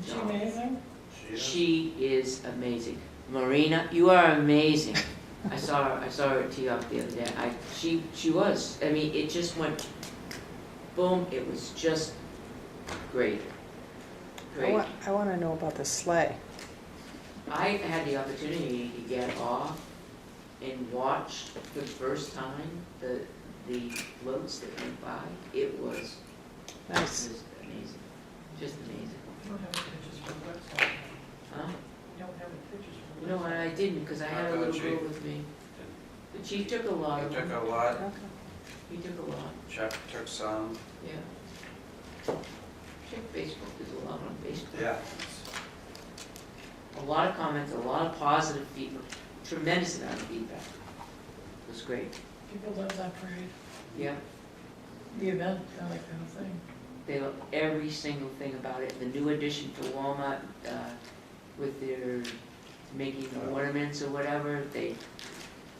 Is she job. amazing? She is amazing. Marina, you are amazing. I saw her tee up the other day. She was. I mean, it just went boom. It was just great. Great. I want to know about the sleigh. I had the opportunity to get off and watch for the first time the floats that went by. It was Nice. amazing. Just amazing. You don't have any pictures for the website. Huh? You don't have any pictures for the No, website. I didn't, because I had a little girl with me. The chief took a lot He of took them. a lot, Okay. He took a lot, Chuck took some, yeah. Check Facebook, there's a lot on Facebook. yeah. A lot of comments, a lot of positive feedback, tremendous amount of feedback. It was great. People love that parade, Yeah, the event, I like the whole thing. they love every single thing about it. The new addition to Walmart, with their making the ornaments or whatever,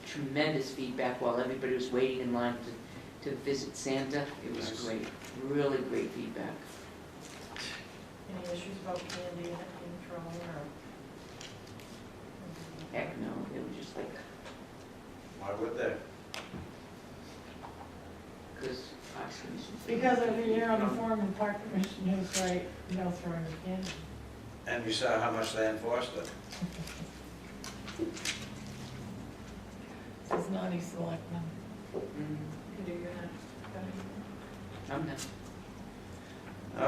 tremendous feedback while everybody was waiting in line to visit Santa. It was Nice. great, really great feedback. Any issues about candy being thrown or? Heck no, it was just like, Why would they? because Fox News. Because every year on the Forum and Park Commission news, right, no throwing of candy. And you saw how much they enforced it. Says naughty selectmen. Mhm. You do that? I'm done.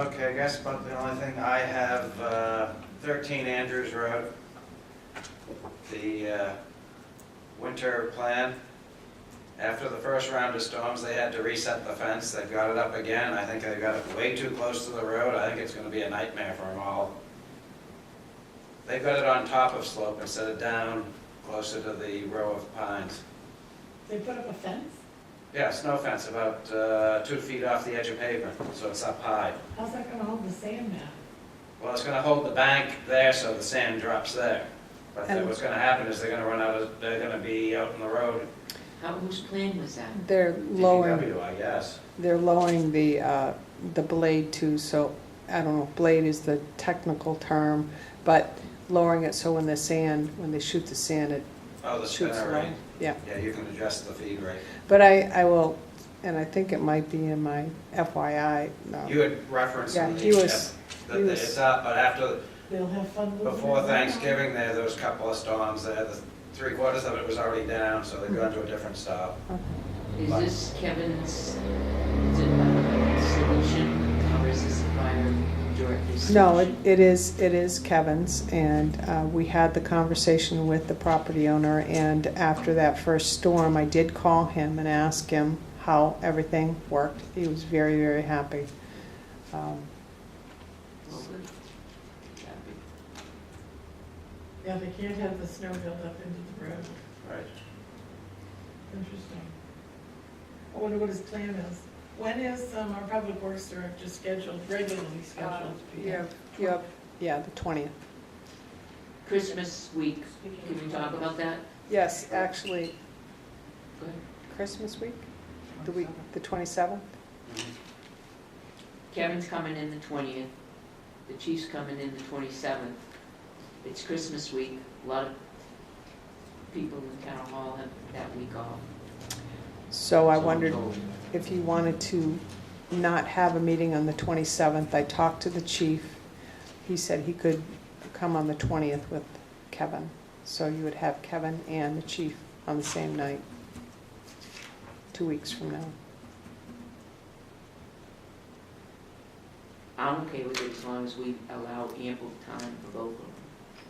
Okay, I guess about the only thing I have, 13 Andrews Road. The winter plan. After the first round of storms, they had to reset the fence. They've got it up again. I think they got it way too close to the road. I think it's gonna be a nightmare for them all. They've got it on top of slope instead of down closer to the row of pines. They put up a fence? Yeah, snow fence about 2 feet off the edge of pavement, so it's up high. How's that gonna hold the sand now? Well, it's gonna hold the bank there so the sand drops there. But then And- what's gonna happen is they're gonna be out in the road. Whose plan was that? They're lowering, DPW, I guess. they're lowering the blade too, so, I don't know if blade is the technical term, but lowering it so when the sand, when they shoot the sand, it Oh, the shoots spinner low. rate. Yeah, Yeah, you can adjust the feed rate. but I will, and I think it might be in my FYI. You had referenced Yeah, in he was- that he was- it's up, but after, They'll have fun losing before it. Thanksgiving there was a couple of storms there. The 3/4 of it was already down, so they've gone to a different stop. Is this Kevin's, is it a solution, or is this the fire director's solution? No, it is Kevin's, and we had the conversation with the property owner, and after that first storm, I did call him and ask him how everything worked. He was very, very happy. Well, good. Yeah, they can't have the snow build up into the road. Right. Interesting. I wonder what his plan is. When is our public works director scheduled, regularly scheduled to be here? Yeah, the 20th. Christmas week, can we talk about that? Yes, actually, Go ahead. Christmas week, the 27th. Kevin's coming in the 20th, the chief's coming in the 27th. It's Christmas week, a lot of people in town hall have that week off. So I So I'm wondered told. if you wanted to not have a meeting on the 27th. I talked to the chief. He said he could come on the 20th with Kevin. So you would have Kevin and the chief on the same night, 2 weeks from now. I'm okay with it as long as we allow ample time for both of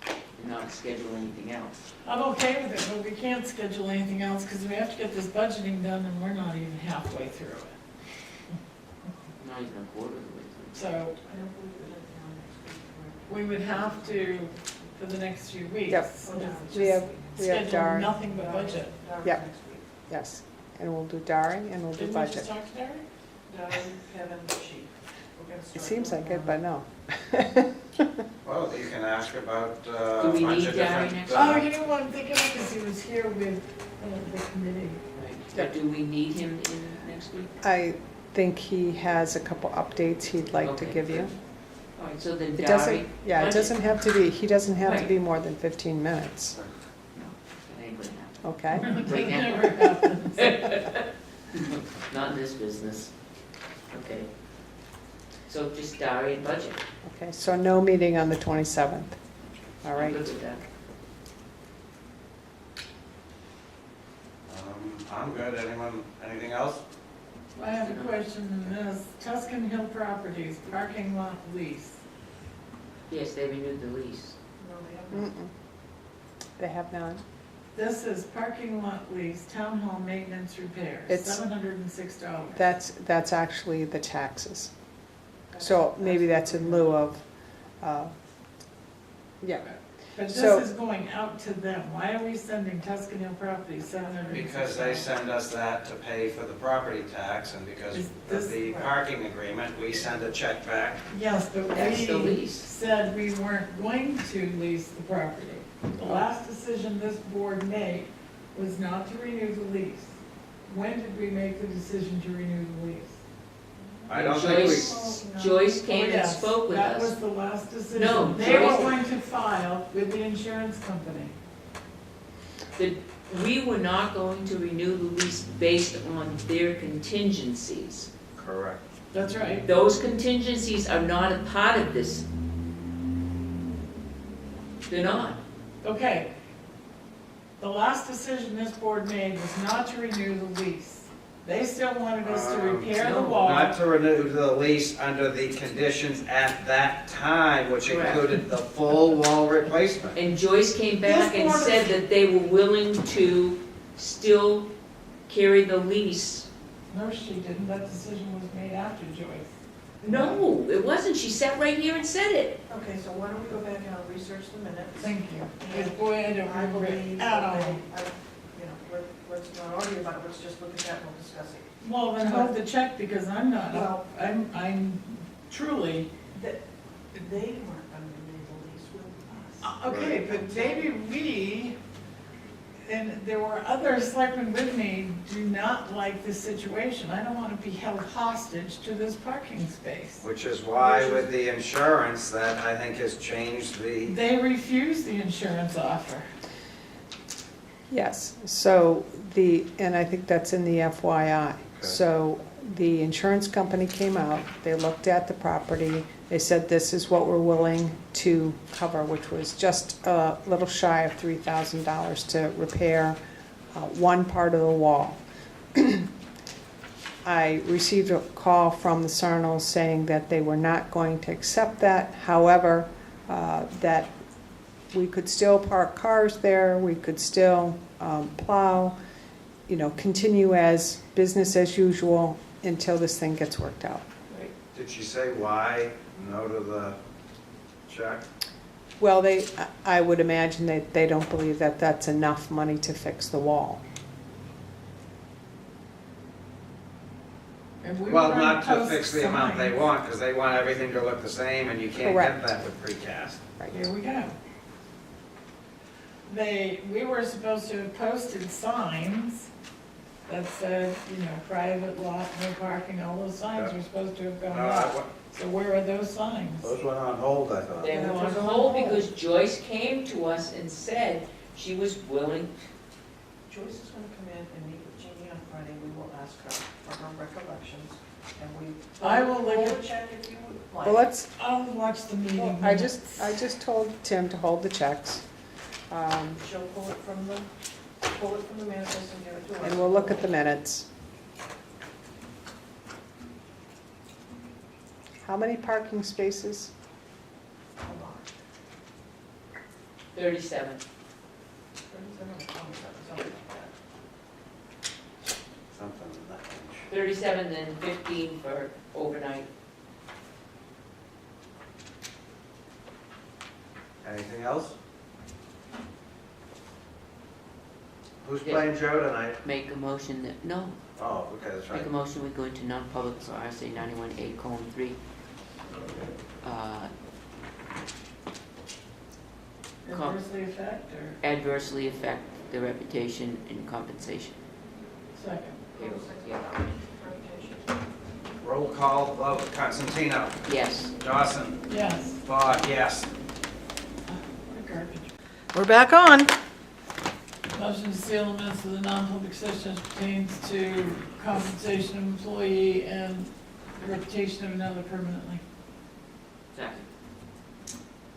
them and not schedule anything else. I'm okay with it, but we can't schedule anything else because we have to get this budgeting done and we're not even halfway through it. Not even a quarter of the way through. So I don't believe we're letting on next week. we would have to, for the next few weeks. Yep. We have Schedule Dari. nothing but budget. Darren's Yep. next week. Yes, and we'll do Dari and we'll do Didn't we just budget. talk to Dari? Darren, Kevin, chief. We're gonna It start seems doing like it, that. but no. Well, you can ask about Do a we bunch need of Gary different. next Oh, you know what I'm thinking of, because he was here with the committee. Right. But do we need him in next week? I think he has a couple updates he'd like to Okay, give you. good. All right, so then It doesn't, Dari. yeah, it budget. doesn't have to be, he doesn't have to Right. be more than 15 minutes, No, that ain't gonna happen. okay? Right now. Never happens. Not in this business. Okay. So just Dari and budget. Okay, so no meeting on the 27th, all I'm right? good with that. I'm good. Anyone, anything else? I have a question on this. Tuscan Hill Properties, parking lot lease. Yes, they renewed the lease. No, they haven't. Mm-mm. They have none. This is parking lot lease, town hall maintenance repairs, It's- $706. That's actually the taxes. So maybe that's in lieu of, yeah. But this So- is going out to them. Why are we sending Tuscan Hill Properties $706? Because they send us that to pay for the property tax, and because Is of this- the parking agreement, we send a check back. Yes, but That's the we lease. said we weren't going to lease the property. The last decision this board made was not to renew the lease. When did we make the decision to renew the lease? I don't think we, Joyce came Oh, and yes, spoke with That was us. the last decision. No, They were Joyce- going to file with the insurance company. That we were not going to renew the lease based on their contingencies. correct. That's right. Those contingencies are not a part of this. They're not. Okay. The last decision this board made was not to renew the lease. They still wanted us to repair the no, wall. Not to renew the lease under the conditions at that time, which Correct. included the full wall replacement. And Joyce came back This and board- said that they were willing to still carry the lease. No, she didn't. That decision was made after Joyce. No, it wasn't. She sat right here and said it. Okay, so why don't we go back and I'll research the minutes? Thank you. Because boy, I don't I remember believe it that at they, all. you know, let's not argue about it, let's just look at that and we'll discuss it. Well, then hold the check because I'm not, Well- I'm truly, That, they weren't gonna renew the lease with us. okay, but maybe we, and there were other selectmen with me, do not like this situation. I don't want to be held hostage to this parking space. Which is why with the insurance, that I think has changed the, They refused the insurance offer. Yes, so and I think that's in the FYI. So the insurance company came out, they looked at the property, they said this is what we're willing to cover, which was just a little shy of $3,000 to repair one part of the wall. I received a call from the Sarnals saying that they were not going to accept that, however, that we could still park cars there, we could still plow, continue as business as usual until this thing gets worked out. did she say why no to the check? Well, I would imagine that they don't believe that that's enough money to fix the wall. And we were Well, gonna not to post fix the amount they signs. want, because they want everything to look the same, and you can't Correct. get that with precast. Here we go. We were supposed to have posted signs that said, private lot, no parking, all those signs were supposed to have gone up. So where are those signs? Those went on hold, I thought. They were on hold because Joyce came to us and said she was willing. Joyce is gonna come in and meet with Jeannie on Friday, we will ask her for her recollections, and we. I will look Hold at- a check if you would like. Well, let's, I'll watch the meeting I minutes. just told Tim to hold the checks. She'll pull it from the manifest and give it to us. And we'll look at the minutes. How many parking spaces? Hold on. 37. 37 or 27, something like that. Something in that range. 37 and 15 for overnight. Anything else? Who's playing Joe tonight? Make a motion that, no, Oh, okay, that's right. make a motion we go into non-public for RSA 91A:3. Adversely affect or Adversely affect the reputation and compensation. second? Yeah. Reputation. Roll call vote, Constantino, Yes. Dawson, Yes. Bog, yes. What a garbage. We're back on. Motion to seal the minutes of the non-public session as pertains to compensation of employee and the reputation of another permanently. Second.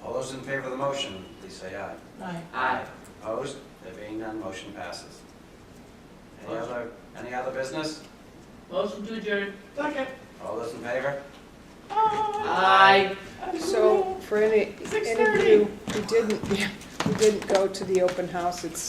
All those in favor of the motion, please say aye. Aye. Aye. Opposed? There being none, motion passes. Any other business? Motion to adjourn. Second. All those in favor? Aye. So for any of 6:30. you who didn't go to the open house, it's